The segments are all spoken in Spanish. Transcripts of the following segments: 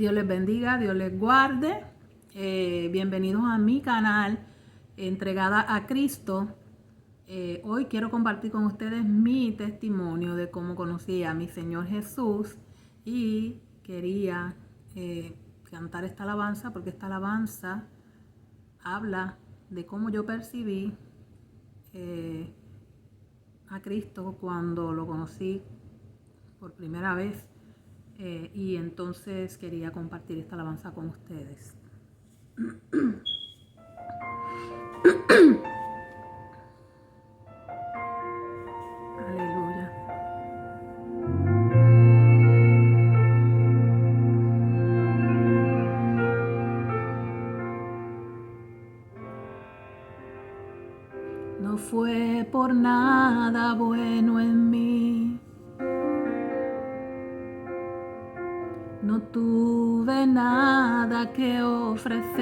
Dios les bendiga, Dios les guarde. Bienvenidos a mi canal Entregada a Cristo. Hoy quiero compartir con ustedes mi testimonio de cómo conocí a mi Señor Jesús y quería cantar esta alabanza porque esta alabanza habla de cómo yo percibí a Cristo cuando lo conocí por primera vez. Y entonces quería compartir esta alabanza con ustedes. Aleluya. No fue por nada bueno en mí. No tuve nada que ofrecerte,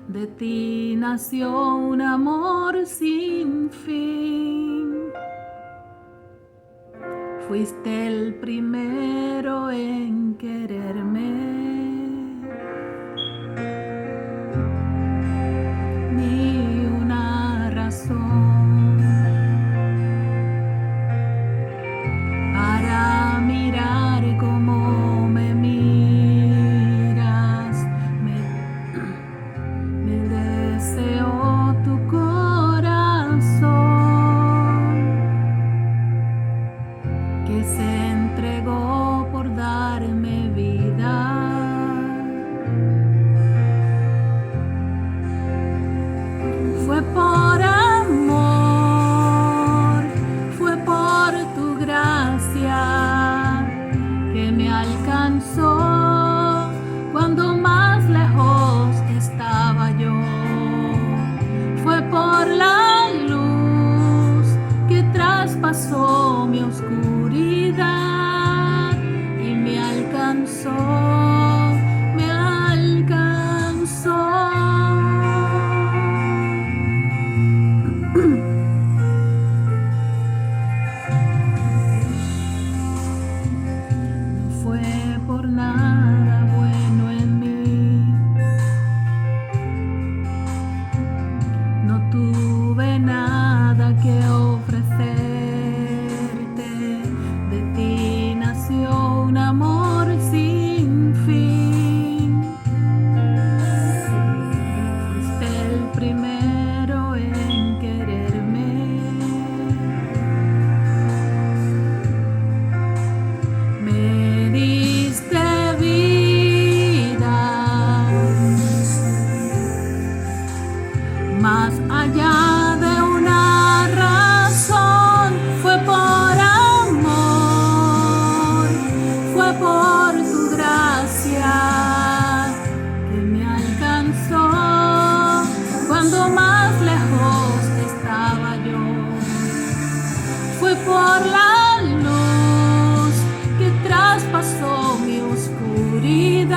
de ti nació un amor sin fin. Fuiste el primero en quererme. Ni una razón para mirar cómo me miras. Me deseo tu corazón, que se entregó por darme vida. Fue por amor, fue por tu gracia que me alcanzó cuando más lejos estaba yo. Fue por la luz que traspasó mi oscuridad y me alcanzó, me alcanzó. Más allá de una razón, fue por amor, fue por tu gracia que me alcanzó cuando más lejos estaba yo. Fue por la luz que traspasó mi oscuridad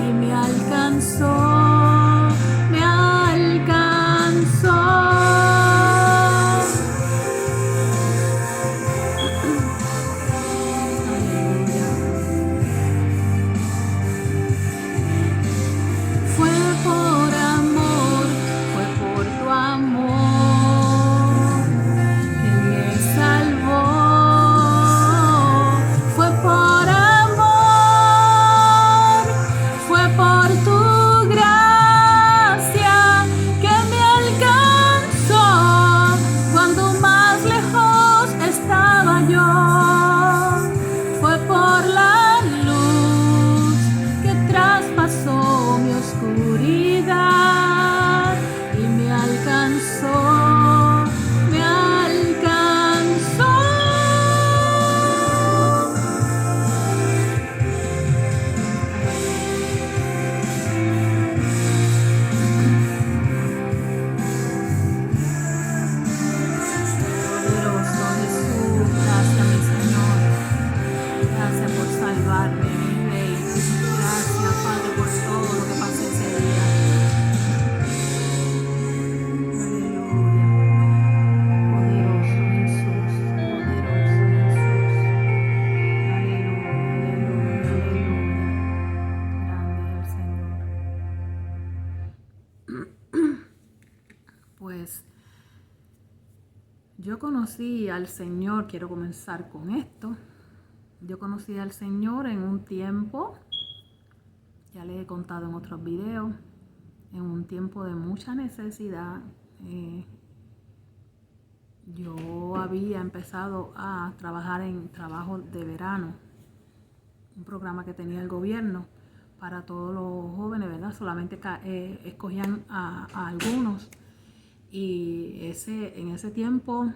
y me alcanzó. Aleluya. conocí al Señor, quiero comenzar con esto. Yo conocí al Señor en un tiempo, ya les he contado en otros videos, en un tiempo de mucha necesidad. Yo había empezado a trabajar en trabajo de verano, un programa que tenía el gobierno para todos los jóvenes, ¿verdad? Solamente escogían a algunos. Y en ese tiempo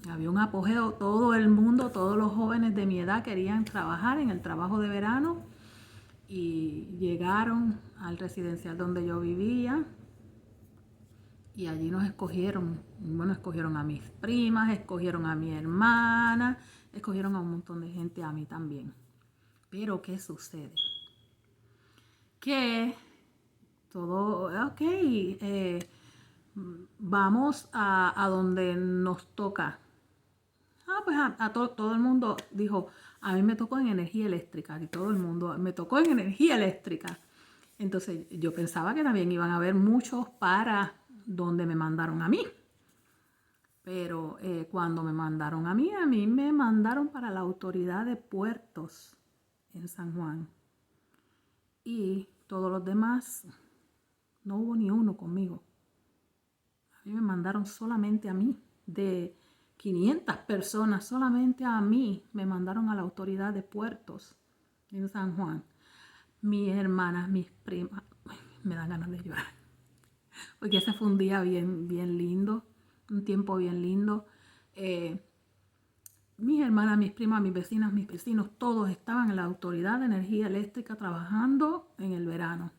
había un apogeo, todo el mundo, todos los jóvenes de mi edad querían trabajar en el trabajo de verano y llegaron al residencial donde yo vivía y allí nos escogieron. Bueno, escogieron a mis primas, escogieron a mi hermana, escogieron a un montón de gente, a mí también. Pero ¿qué sucede? Que todo, ok, vamos a donde nos toca. Pues todo el mundo dijo, a mí me tocó en energía eléctrica, y todo el mundo me tocó en energía eléctrica. Entonces yo pensaba que también iban a haber muchos para donde me mandaron a mí. Pero cuando me mandaron a mí me mandaron para la autoridad de puertos en San Juan. Y todos los demás, no hubo ni uno conmigo. A mí me mandaron solamente a mí. De 500 personas, solamente a mí me mandaron a la autoridad de puertos en San Juan. Mis hermanas, mis primas, me dan ganas de llorar. Porque ese fue un día bien, bien lindo, un tiempo bien lindo. Mis hermanas, mis primas, mis vecinas, mis vecinos, todos estaban en la autoridad de energía eléctrica trabajando en el verano.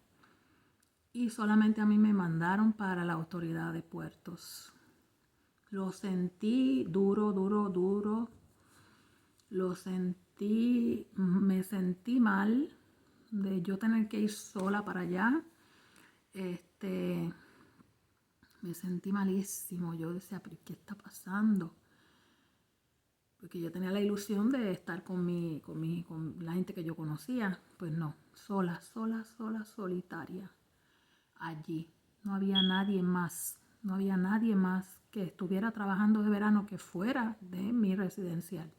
Y solamente a mí me mandaron para la autoridad de puertos. Lo sentí duro, duro, duro. Lo sentí, me sentí mal de yo tener que ir sola para allá. Me sentí malísimo. Yo decía, ¿pero qué está pasando? Porque yo tenía la ilusión de estar con la gente que yo conocía. Pues no, sola, solitaria. Allí. No había nadie más. No había nadie más que estuviera trabajando de verano que fuera de mi residencial.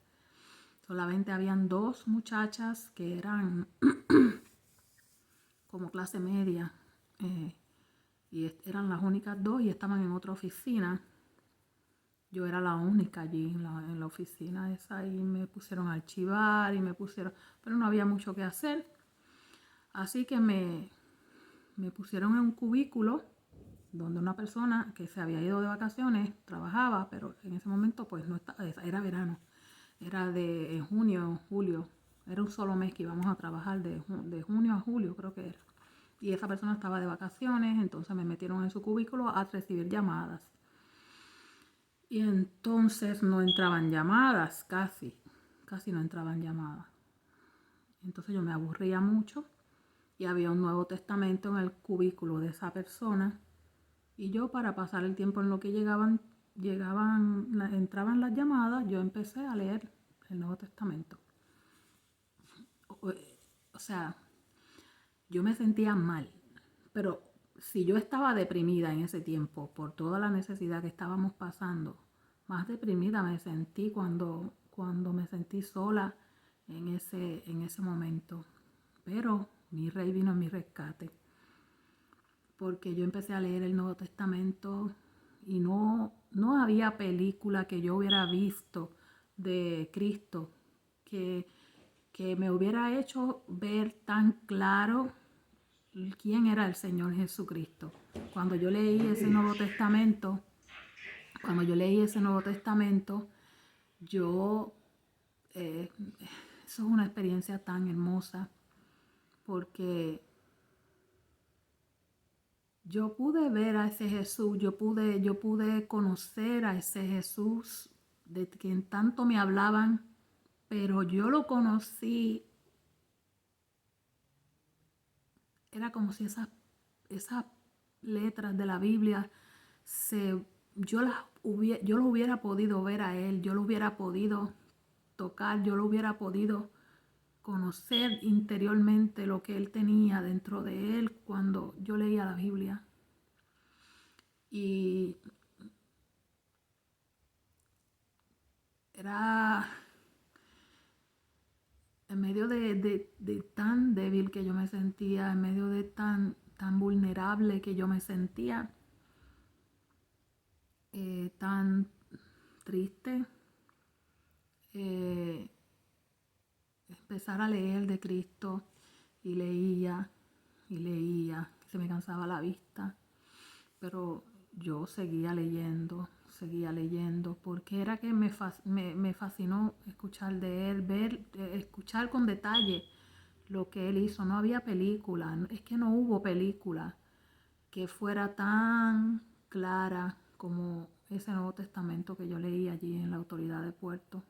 Solamente habían 2 muchachas que eran como clase media. Y eran las únicas 2 y estaban en otra oficina. Yo era la única allí en la oficina esa y me pusieron a archivar y me pusieron... Pero no había mucho que hacer. Así que me pusieron en un cubículo donde una persona que se había ido de vacaciones trabajaba, pero en ese momento pues no estaba, era verano. Era de junio, julio. Era un solo mes que íbamos a trabajar de junio a julio, creo que era. Y esa persona estaba de vacaciones, entonces me metieron en su cubículo a recibir llamadas. Y entonces no entraban llamadas, casi no entraban llamadas. Entonces yo me aburría mucho y había un Nuevo Testamento en el cubículo de esa persona. Y yo, para pasar el tiempo en lo que entraban las llamadas, yo empecé a leer el Nuevo Testamento. O sea, yo me sentía mal, pero si yo estaba deprimida en ese tiempo por toda la necesidad que estábamos pasando, más deprimida me sentí cuando me sentí sola en ese momento. Pero mi Rey vino a mi rescate, porque yo empecé a leer el Nuevo Testamento y no había película que yo hubiera visto de Cristo que me hubiera hecho ver tan claro quién era el Señor Jesucristo. Cuando yo leí ese Nuevo Testamento, eso es una experiencia tan hermosa, porque yo pude ver a ese Jesús, yo pude conocer a ese Jesús de quien tanto me hablaban, pero yo lo conocí. Era como si esas letras de la Biblia yo lo hubiera podido ver a él, yo lo hubiera podido tocar, yo lo hubiera podido conocer interiormente lo que él tenía dentro de él cuando yo leía la Biblia. Y era en medio de tan débil que yo me sentía, en medio de tan vulnerable que yo me sentía, tan triste, eh, empezar a leer de Cristo y leía y leía, se me cansaba la vista, pero yo seguía leyendo, porque era que me fascinó escuchar de él, escuchar con detalle lo que él hizo. No había película, es que no hubo película que fuera tan clara como ese Nuevo Testamento que yo leí allí en la Autoridad de Puerto.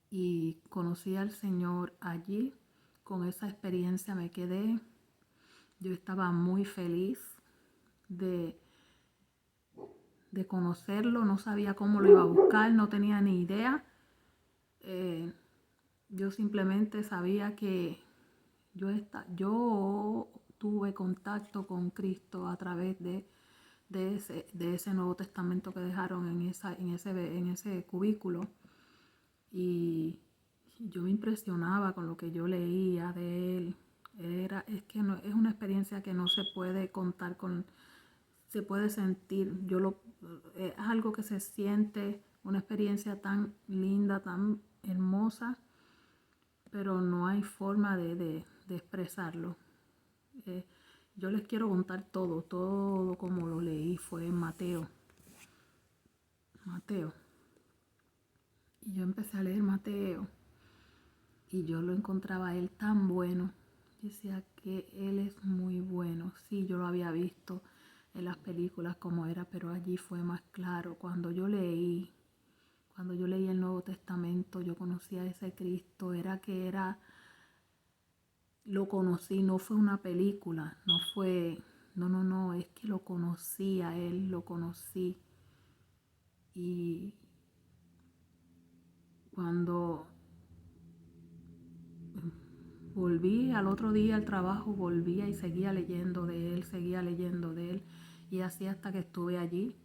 Y conocí al Señor allí. Con esa experiencia me quedé. Yo estaba muy feliz de conocerlo, no sabía cómo lo iba a buscar, no tenía ni idea. Yo simplemente sabía que yo tuve contacto con Cristo a través de ese Nuevo Testamento que dejaron en ese cubículo. Y yo me impresionaba con lo que yo leía de él. Es que no, es una experiencia que no se puede contar con, se puede sentir. Es algo que se siente, una experiencia tan linda, tan hermosa, pero no hay forma de expresarlo. Yo les quiero contar todo como lo leí, fue en Mateo. Y yo empecé a leer Mateo y yo lo encontraba a él tan bueno. Decía que él es muy bueno. Sí, yo lo había visto en las películas como era, pero allí fue más claro. Cuando yo leí el Nuevo Testamento, yo conocí a ese Cristo, lo conocí, no fue una película, no, es que lo conocí a él, lo conocí. Y cuando volví al otro día al trabajo, volvía y seguía leyendo de él, y así hasta que estuve allí.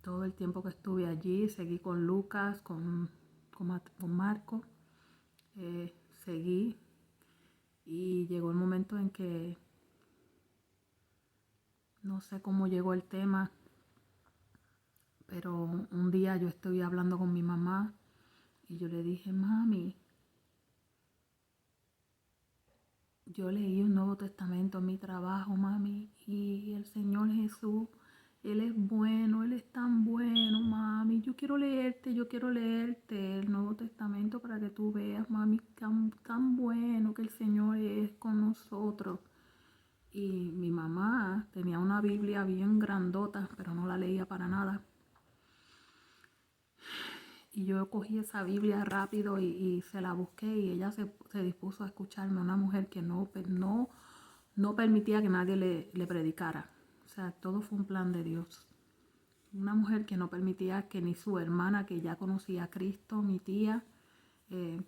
Todo el tiempo que estuve allí, seguí con Lucas, con Marco, seguí, y llegó el momento en que no sé cómo llegó el tema, pero un día yo estoy hablando con mi mamá y yo le dije: mami, yo leí un Nuevo Testamento en mi trabajo, mami, y el Señor Jesús, Él es bueno, Él es tan bueno, mami. Yo quiero leerte el Nuevo Testamento para que tú veas, mami, tan bueno que el Señor es con nosotros. Y mi mamá tenía una Biblia bien grandota, pero no la leía para nada. Y yo cogí esa Biblia rápido y se la busqué, y ella se dispuso a escucharme. Una mujer que no permitía que nadie le predicara. O sea, todo fue un plan de Dios. Una mujer que no permitía que ni su hermana, que ya conocía a Cristo, mi tía,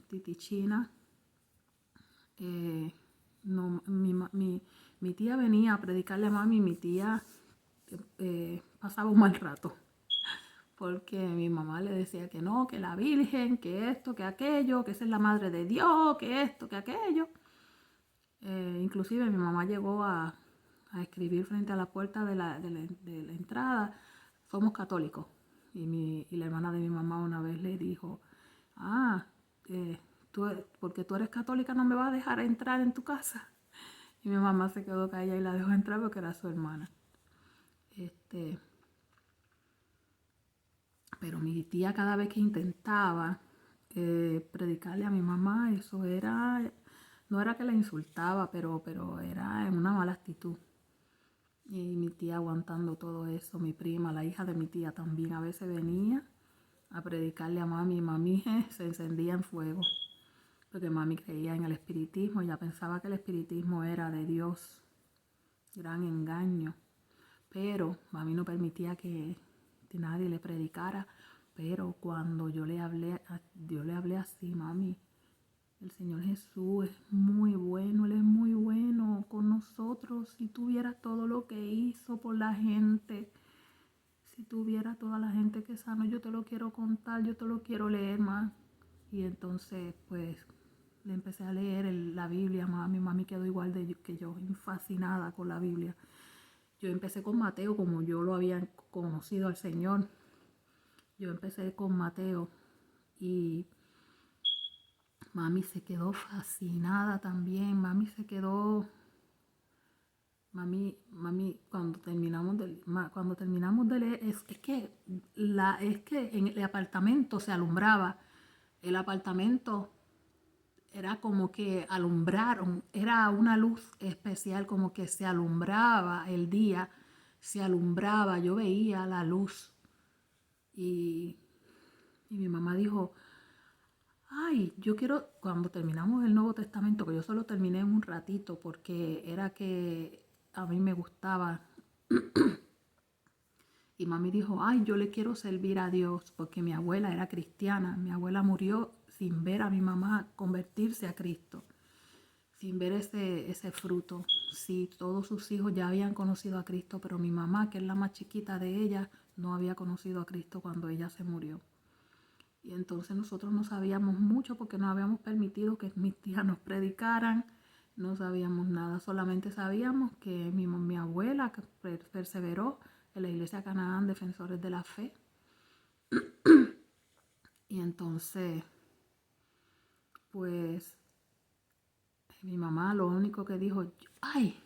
Titi China, no, mi tía venía a predicarle a mami, y mi tía pasaba un mal rato, porque mi mamá le decía que no, que la Virgen, que esto, que aquello, que esa es la madre de Dios, que esto, que aquello. Inclusive mi mamá llegó a escribir frente a la puerta de la entrada: somos católicos. Y la hermana de mi mamá una vez le dijo: ah, porque tú eres católica no me vas a dejar entrar en tu casa. Y mi mamá se quedó callada y la dejó entrar porque era su hermana. Pero mi tía, cada vez que intentaba predicarle a mi mamá, no era que la insultaba, pero era en una mala actitud. Y mi tía aguantando todo eso. Mi prima, la hija de mi tía, también a veces venía a predicarle a mami, y mami se encendía en fuego, porque mami creía en el espiritismo. Ella pensaba que el espiritismo era de Dios. Gran engaño. Pero mami no permitía que nadie le predicara. Pero cuando yo le hablé así: mami, el Señor Jesús es muy bueno, Él es muy bueno con nosotros. Si tú vieras todo lo que hizo por la gente, si tuviera toda la gente que sano, yo te lo quiero contar, yo te lo quiero leer más. Y entonces, pues, le empecé a leer la Biblia. Mami quedó igual que yo, fascinada con la Biblia. Yo empecé con Mateo, como yo lo había conocido al Señor. Yo empecé con Mateo y mami se quedó fascinada también. Mami, cuando terminamos de leer, es que en el apartamento se alumbraba. El apartamento era como que alumbraron, era una luz especial, como que se alumbraba el día, se alumbraba, yo veía la luz. Y mi mamá dijo, ay, yo quiero, cuando terminamos el Nuevo Testamento, que yo solo terminé en un ratito porque era que a mí me gustaba. Y mami dijo, ay, yo le quiero servir a Dios porque mi abuela era cristiana. Mi abuela murió sin ver a mi mamá convertirse a Cristo, sin ver ese fruto. Sí, todos sus hijos ya habían conocido a Cristo, pero mi mamá, que es la más chiquita de ella, no había conocido a Cristo cuando ella se murió. Y entonces nosotros no sabíamos mucho porque no habíamos permitido que mis tías nos predicaran. No sabíamos nada, solamente sabíamos que mi abuela perseveró en la iglesia Canaán, Defensores de la Fe. Y entonces, pues, mi mamá lo único que dijo, ay,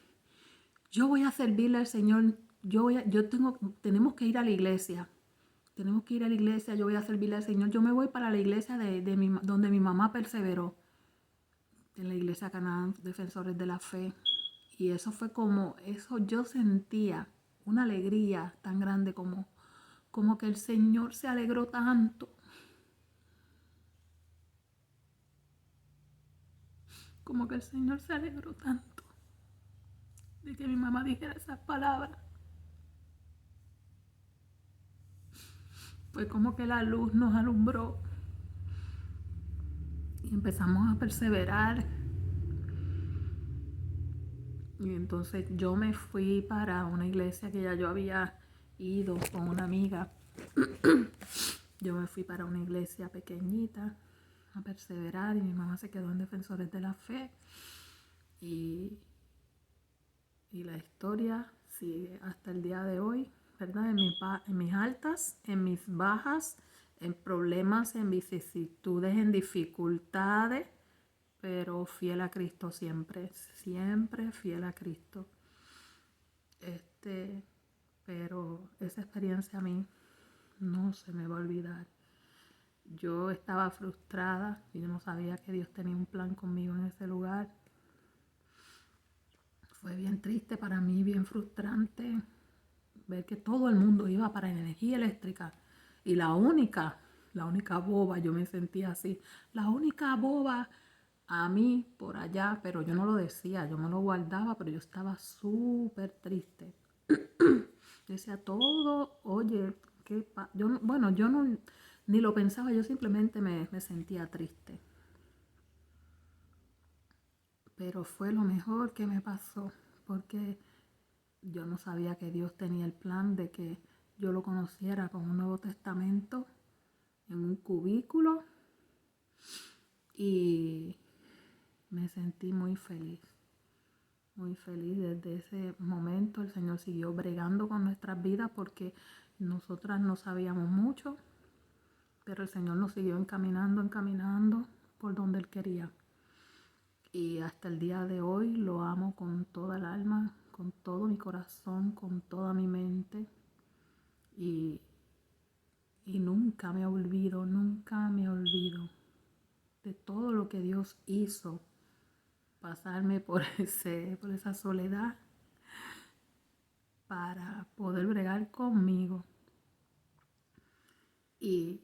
yo voy a servirle al Señor, tenemos que ir a la iglesia. Tenemos que ir a la iglesia, yo voy a servirle al Señor. Yo me voy para la iglesia donde mi mamá perseveró, en la iglesia Canaán, Defensores de la Fe. Y eso fue eso yo sentía una alegría tan grande como que el Señor se alegró tanto. Como que el Señor se alegró tanto de que mi mamá dijera esas palabras. Fue como que la luz nos alumbró y empezamos a perseverar. Y entonces yo me fui para una iglesia que ya yo había ido con una amiga. Yo me fui para una iglesia pequeñita a perseverar y mi mamá se quedó en Defensores de la Fe. Y la historia sigue hasta el día de hoy, ¿verdad? En mis altas, en mis bajas, en problemas, en vicisitudes, en dificultades, pero fiel a Cristo siempre, siempre fiel a Cristo. Pero esa experiencia a mí no se me va a olvidar. Yo estaba frustrada y yo no sabía que Dios tenía un plan conmigo en ese lugar. Fue bien triste para mí, bien frustrante ver que todo el mundo iba para energía eléctrica y la única boba, yo me sentía así, la única boba a mí por allá, pero yo no lo decía, yo me lo guardaba, pero yo estaba súper triste. Decía todo, oye, yo no ni lo pensaba, yo simplemente me sentía triste. Pero fue lo mejor que me pasó, porque yo no sabía que Dios tenía el plan de que yo lo conociera con un Nuevo Testamento en un cubículo y me sentí muy feliz. Muy feliz desde ese momento. El Señor siguió bregando con nuestras vidas porque nosotras no sabíamos mucho, pero el Señor nos siguió encaminando por donde Él quería. Y hasta el día de hoy lo amo con toda el alma, con todo mi corazón, con toda mi mente. Y nunca me olvido de todo lo que Dios hizo. Pasarme por esa soledad para poder bregar conmigo. Y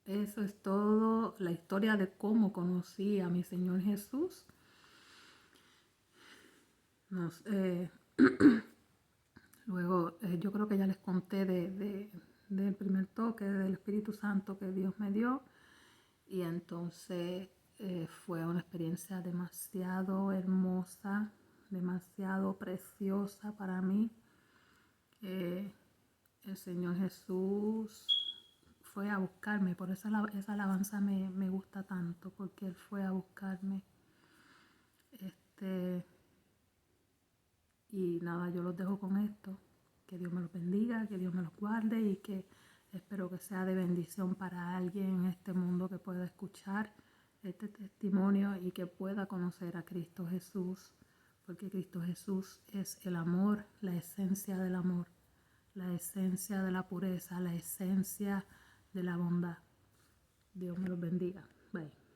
eso es todo la historia de cómo conocí a mi Señor Jesús. Luego, yo creo que ya les conté del primer toque del Espíritu Santo que Dios me dio. Y entonces fue una experiencia demasiado hermosa, demasiado preciosa para mí. El Señor Jesús fue a buscarme, por eso esa alabanza me gusta tanto, porque Él fue a buscarme. Y nada, yo los dejo con esto. Que Dios me los bendiga, que Dios me los guarde y que espero que sea de bendición para alguien en este mundo que pueda escuchar este testimonio y que pueda conocer a Cristo Jesús, porque Cristo Jesús es el amor, la esencia del amor, la esencia de la pureza, la esencia de la bondad. Dios me los bendiga. Bye.